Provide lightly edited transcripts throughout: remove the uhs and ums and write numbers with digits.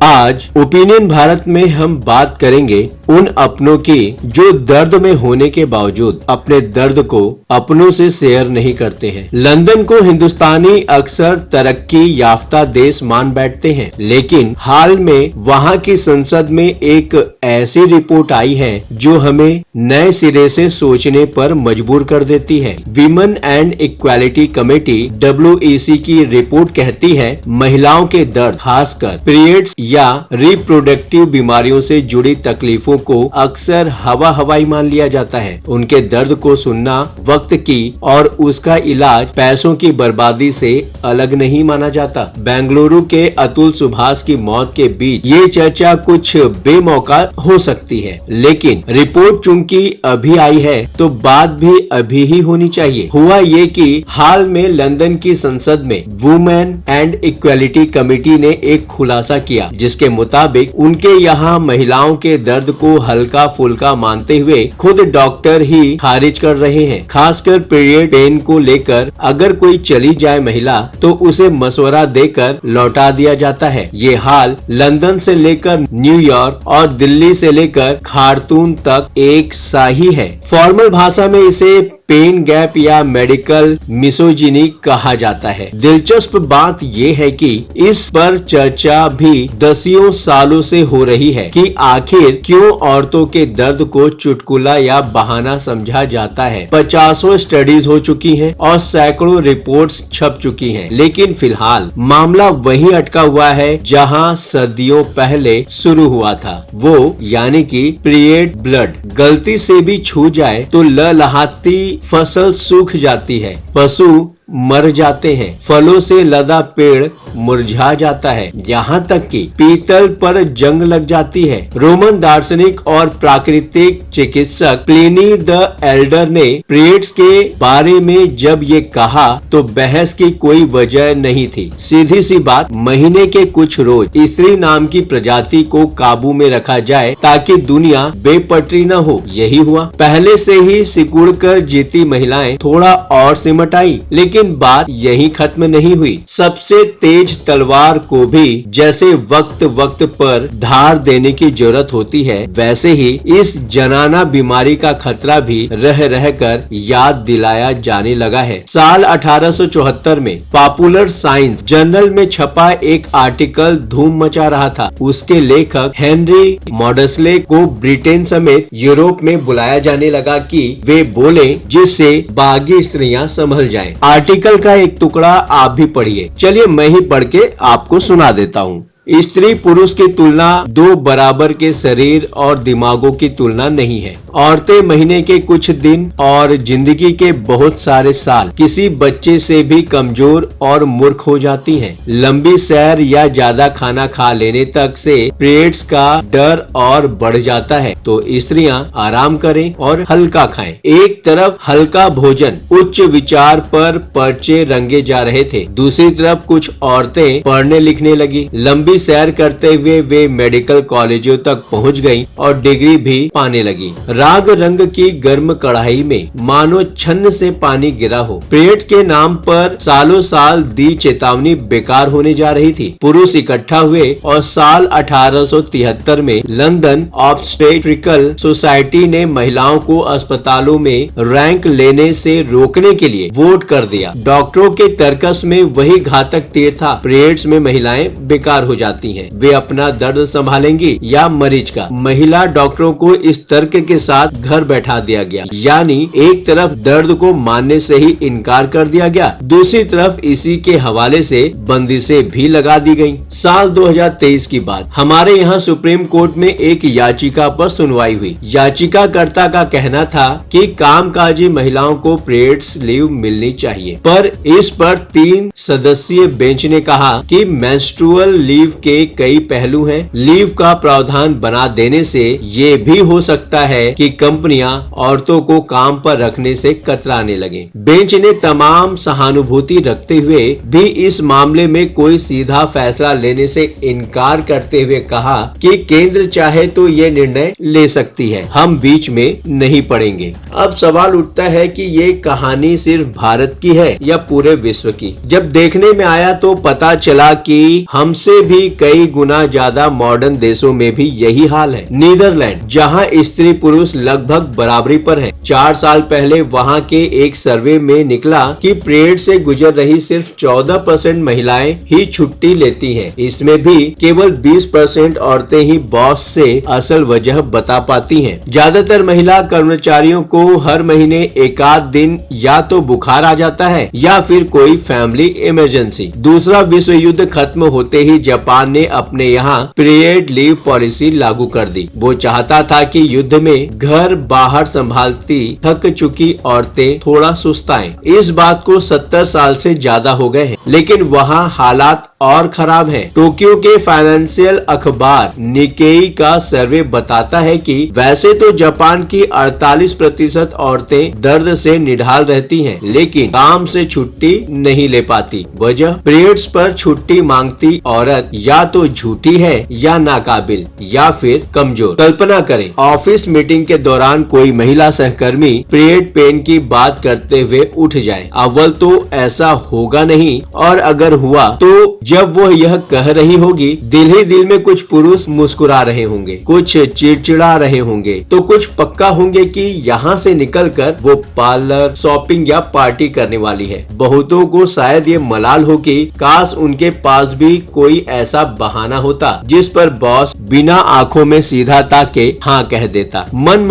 आज ओपिनियन भारत में हम बात करेंगे उन अपनों की जो दर्द में होने के बावजूद अपने दर्द को अपनों से शेयर नहीं करते हैं। लंदन को हिंदुस्तानी अक्सर तरक्की याफ्ता देश मान बैठते हैं, लेकिन हाल में वहां की संसद में एक ऐसी रिपोर्ट आई है जो हमें नए सिरे से सोचने पर मजबूर कर देती है। Women and equality committee WEC की रिपोर्ट कहती है महिलाओं के दर्द, खासकर पीरियड्स या रिप्रोडक्टिव बीमारियों से जुड़ी तकलीफों को अक्सर हवाई मान लिया जाता है। उनके दर्द को सुनना वक्त की और उसका इलाज पैसों की बर्बादी से अलग नहीं माना जाता। बेंगलुरु के अतुल सुभाष की मौत के बीच ये चर्चा कुछ बेमौका हो सकती है, लेकिन रिपोर्ट चूंकि अभी आई है तो बात भी अभी ही होनी चाहिए। हुआ ये कि हाल में लंदन की संसद में वुमेन एंड इक्वालिटी कमेटी ने एक खुलासा किया, जिसके मुताबिक उनके यहाँ महिलाओं के दर्द को हल्का फुल्का मानते हुए खुद डॉक्टर ही खारिज कर रहे हैं। खासकर पीरियड पेन को लेकर अगर कोई चली जाए महिला तो उसे मशवरा देकर लौटा दिया जाता है। ये हाल लंदन से लेकर न्यूयॉर्क और दिल्ली से लेकर खार्तूम तक एक सा ही है। फॉर्मल भाषा में इसे पेन गैप या मेडिकल मिसोजिनी कहा जाता है। दिलचस्प बात यह है कि इस पर चर्चा भी दसियों सालों से हो रही है कि आखिर क्यों औरतों के दर्द को चुटकुला या बहाना समझा जाता है। 50 स्टडीज हो चुकी हैं और सैकड़ों रिपोर्ट्स छप चुकी हैं, लेकिन फिलहाल मामला वहीं अटका हुआ है जहां सदियों पहले शुरू हुआ था। वो यानी कि पीरियड ब्लड गलती से भी छू जाए तो लहलहाती फसल सूख जाती है, पशु मर जाते हैं, फलों से लदा पेड़ मुरझा जाता है, यहाँ तक कि पीतल पर जंग लग जाती है। रोमन दार्शनिक और प्राकृतिक चिकित्सक प्लिनी द एल्डर ने पीरियड्स के बारे में जब ये कहा तो बहस की कोई वजह नहीं थी। सीधी सी बात, महीने के कुछ रोज स्त्री नाम की प्रजाति को काबू में रखा जाए ताकि दुनिया बेपटरी न हो। यही हुआ। पहले से ही सिकुड़ कर जीती महिलाएं थोड़ा और सिमट आई, लेकिन बात यही खत्म नहीं हुई। सबसे तेज तलवार को भी जैसे वक्त वक्त पर धार देने की जरूरत होती है, वैसे ही इस जनाना बीमारी का खतरा भी रह रहकर याद दिलाया जाने लगा है। साल 1874 में पॉपुलर साइंस जर्नल में छपा एक आर्टिकल धूम मचा रहा था। उसके लेखक हेनरी मॉडस्ले को ब्रिटेन समेत यूरोप में बुलाया जाने लगा कि वे बोले जिससे बागी स्त्रियां संभल जाएं। आर्टिकल का एक टुकड़ा आप भी पढ़िए। चलिए मैं ही पढ़ के आपको सुना देता हूँ। स्त्री पुरुष की तुलना दो बराबर के शरीर और दिमागों की तुलना नहीं है। औरतें महीने के कुछ दिन और जिंदगी के बहुत सारे साल किसी बच्चे से भी कमजोर और मूर्ख हो जाती हैं। लंबी सैर या ज्यादा खाना खा लेने तक से पीरियड्स का डर और बढ़ जाता है। तो स्त्रियां आराम करें और हल्का खाएं। एक तरफ हल्का भोजन, उच्च विचार पर पर्चे रंगे जा रहे थे, दूसरी तरफ कुछ औरतें पढ़ने लिखने लगी। लंबी सैर करते हुए वे मेडिकल कॉलेजों तक पहुंच गईं और डिग्री भी पाने लगी। राग रंग की गर्म कढ़ाई में मानो छन्न से पानी गिरा हो। पीरियड के नाम पर सालों साल दी चेतावनी बेकार होने जा रही थी। पुरुष इकट्ठा हुए और साल 1873 में लंदन ऑब्स्टेट्रिकल सोसाइटी ने महिलाओं को अस्पतालों में रैंक लेने से रोकने के लिए वोट कर दिया। डॉक्टरों के तर्कस में वही घातक तीर था। पीरियड्स में महिलाएं बेकार हो जाती हैं, वे अपना दर्द संभालेंगी या मरीज का। महिला डॉक्टरों को इस तर्क के साथ घर बैठा दिया गया, यानी एक तरफ दर्द को मानने से ही इनकार कर दिया गया, दूसरी तरफ इसी के हवाले से बंदिशें भी लगा दी गयी। साल 2023 की बात, हमारे यहाँ सुप्रीम कोर्ट में एक याचिका पर सुनवाई हुई। याचिकाकर्ता का कहना था कि कामकाजी महिलाओं को पीरियड्स लीव मिलनी चाहिए, पर इस पर 3 सदस्यीय बेंच ने कहा कि मेंस्ट्रुअल लीव के कई पहलू हैं। लीव का प्रावधान बना देने से ये भी हो सकता है कि कंपनियां औरतों को काम पर रखने से कतराने लगे। बेंच ने तमाम सहानुभूति रखते हुए भी इस मामले में कोई सीधा फैसला लेने से इनकार करते हुए कहा कि केंद्र चाहे तो ये निर्णय ले सकती है, हम बीच में नहीं पड़ेंगे। अब सवाल उठता है कि ये कहानी सिर्फ भारत की है या पूरे विश्व की। जब देखने में आया तो पता चला कि हमसे भी ही कई गुना ज्यादा मॉडर्न देशों में भी यही हाल है। नीदरलैंड, जहां स्त्री पुरुष लगभग बराबरी पर हैं। 4 साल पहले वहां के एक सर्वे में निकला कि पीरियड से गुजर रही सिर्फ 14% महिलाएं ही छुट्टी लेती हैं। इसमें भी केवल 20% औरतें ही बॉस से असल वजह बता पाती हैं। ज्यादातर महिला कर्मचारियों को हर महीने एक आध दिन या तो बुखार आ जाता है या फिर कोई फैमिली इमरजेंसी। दूसरा विश्व युद्ध खत्म होते ही जापान ने अपने यहाँ पीरियड लीव पॉलिसी लागू कर दी। वो चाहता था कि युद्ध में घर बाहर संभालती थक चुकी औरतें थोड़ा सुस्ताएं। इस बात को 70 साल से ज्यादा हो गए हैं, लेकिन वहाँ हालात और खराब है। टोक्यो के फाइनेंशियल अखबार निकेई का सर्वे बताता है कि वैसे तो जापान की 48% औरतें दर्द से निढाल रहती हैं, लेकिन काम से छुट्टी नहीं ले पाती। वजह, पीरियड्स पर छुट्टी मांगती औरत या तो झूठी है या नाकाबिल या फिर कमजोर। कल्पना करें, ऑफिस मीटिंग के दौरान कोई महिला सहकर्मी पीरियड पेन की बात करते हुए उठ जाए। अव्वल तो ऐसा होगा नहीं, और अगर हुआ तो जब वो यह कह रही होगी, दिल ही दिल में कुछ पुरुष मुस्कुरा रहे होंगे, कुछ चिड़चिड़ा रहे होंगे, तो कुछ पक्का होंगे कि यहाँ से निकलकर वो पार्लर, शॉपिंग या पार्टी करने वाली है। बहुतों को शायद ये मलाल हो कि काश उनके पास भी कोई ऐसा बहाना होता जिस पर बॉस बिना आंखों में सीधा ताके हाँ कह देता। मन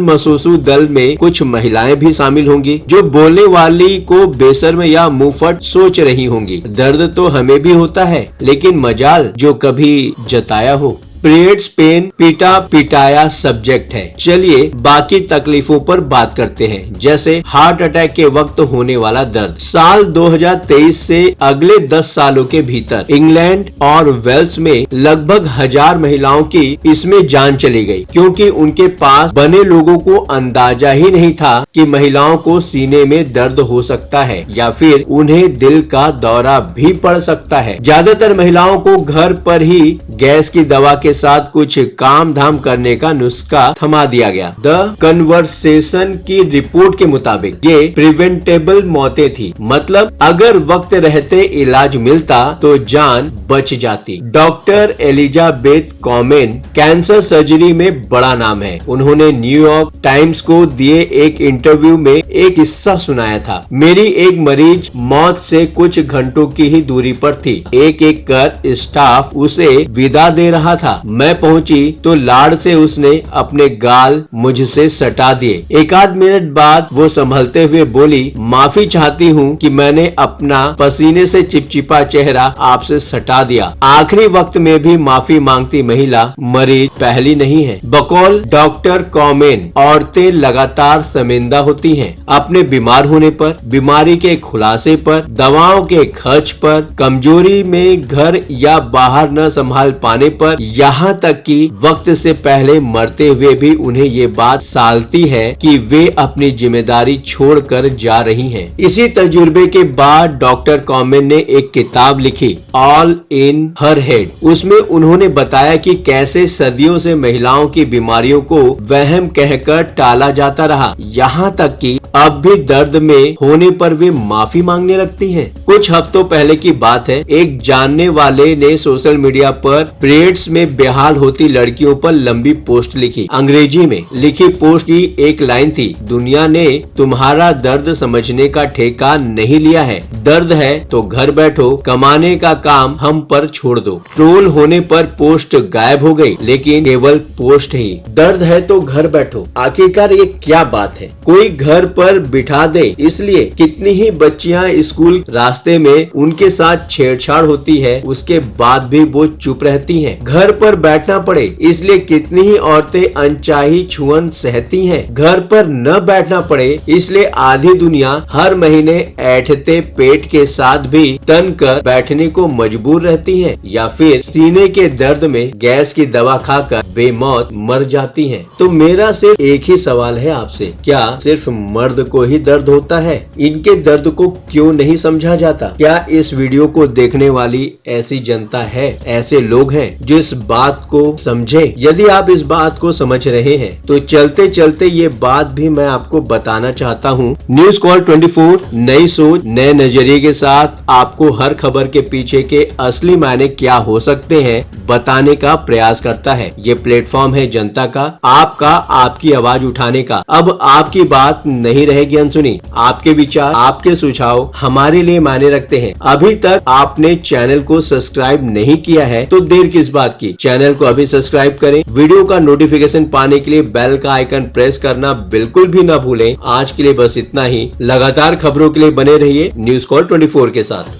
महसूसू दल में कुछ महिलाएं भी शामिल होंगी जो बोलने वाली को बेशर्म या मुंहफट सोच रही होंगी। दर्द तो हमें भी होता है, लेकिन मजाल जो कभी जताया हो। पीरियड्स पेन पीटा पिटाया सब्जेक्ट है। चलिए बाकी तकलीफों पर बात करते हैं, जैसे हार्ट अटैक के वक्त होने वाला दर्द। साल 2023 से अगले 10 सालों के भीतर इंग्लैंड और वेल्स में लगभग 1000 महिलाओं की इसमें जान चली गई, क्योंकि उनके पास बने लोगों को अंदाजा ही नहीं था कि महिलाओं को सीने में दर्द हो सकता है या फिर उन्हें दिल का दौरा भी पड़ सकता है। ज्यादातर महिलाओं को घर पर ही गैस की दवा के साथ कुछ काम धाम करने का नुस्खा थमा दिया गया। द कन्वर्सेशन की रिपोर्ट के मुताबिक ये प्रिवेंटेबल मौतें थी, मतलब अगर वक्त रहते इलाज मिलता तो जान बच जाती। डॉक्टर एलिजाबेथ कॉमेन कैंसर सर्जरी में बड़ा नाम है। उन्होंने न्यूयॉर्क टाइम्स को दिए एक इंटरव्यू में एक किस्सा सुनाया था। मेरी एक मरीज मौत से कुछ घंटों की ही दूरी पर थी। एक एक कर स्टाफ उसे विदा दे रहा था। मैं पहुंची तो लाड़ से उसने अपने गाल मुझसे सटा दिए। एक आध मिनट बाद वो संभलते हुए बोली, माफी चाहती हूँ कि मैंने अपना पसीने से चिपचिपा चेहरा आपसे सटा दिया। आखिरी वक्त में भी माफी मांगती महिला मरीज पहली नहीं है। बकौल डॉक्टर कॉमेन, औरतें लगातार शर्मिंदा होती हैं अपने बीमार होने पर, बीमारी के खुलासे पर, दवाओं के खर्च पर, कमजोरी में घर या बाहर न संभाल पाने पर, यहाँ तक कि वक्त से पहले मरते हुए भी उन्हें ये बात सालती है कि वे अपनी जिम्मेदारी छोड़कर जा रही हैं। इसी तजुर्बे के बाद डॉक्टर कॉमेन ने एक किताब लिखी, ऑल इन हर हेड। उसमें उन्होंने बताया कि कैसे सदियों से महिलाओं की बीमारियों को वहम कहकर टाला जाता रहा, यहाँ तक कि अब भी दर्द में होने पर वे माफी मांगने लगती हैं। कुछ हफ्तों पहले की बात है, एक जानने वाले ने सोशल मीडिया पर पीरियड्स में बेहाल होती लड़कियों पर लंबी पोस्ट लिखी। अंग्रेजी में लिखी पोस्ट की एक लाइन थी, दुनिया ने तुम्हारा दर्द समझने का ठेका नहीं लिया है। दर्द है तो घर बैठो, कमाने का काम हम पर छोड़ दो। ट्रोल होने पर पोस्ट गायब हो गई, लेकिन केवल पोस्ट ही। दर्द है तो घर बैठो, आखिरकार ये क्या बात है? कोई घर पर बिठा दे इसलिए कितनी ही बच्चियां स्कूल रास्ते में उनके साथ छेड़छाड़ होती है, उसके बाद भी वो चुप रहती हैं। घर पर बैठना पड़े इसलिए कितनी ही औरतें अनचाही छुअन सहती हैं। घर पर न बैठना पड़े इसलिए आधी दुनिया हर महीने ऐठते पेट के साथ भी तन कर बैठने को मजबूर रहती है, या फिर सीने के दर्द में गैस की दवा खाकर बेमौत मर जाती हैं। तो मेरा सिर्फ एक ही सवाल है आपसे, क्या सिर्फ मर्द को ही दर्द होता है? इनके दर्द को क्यों नहीं समझा जाता? क्या इस वीडियो को देखने वाली ऐसी जनता है, ऐसे लोग हैं जो इस बात को समझे। यदि आप इस बात को समझ रहे हैं तो चलते चलते ये बात भी मैं आपको बताना चाहता हूँ। न्यूज कॉल 24 नई सोच नए नजरिए के साथ आपको हर खबर के पीछे के असली मायने क्या हो सकते हैं बताने का प्रयास करता है। ये प्लेटफॉर्म है जनता का, आपका, आपकी आवाज उठाने का। अब आपकी बात नहीं रहेगी अनसुनी। आपके विचार, आपके सुझाव हमारे लिए मायने रखते हैं। अभी तक आपने चैनल को सब्सक्राइब नहीं किया है तो देर किस बात की, चैनल को अभी सब्सक्राइब करें। वीडियो का नोटिफिकेशन पाने के लिए बेल का आइकन प्रेस करना बिल्कुल भी ना भूलें। आज के लिए बस इतना ही। लगातार खबरों के लिए बने रहिए न्यूज कॉल 24 के साथ।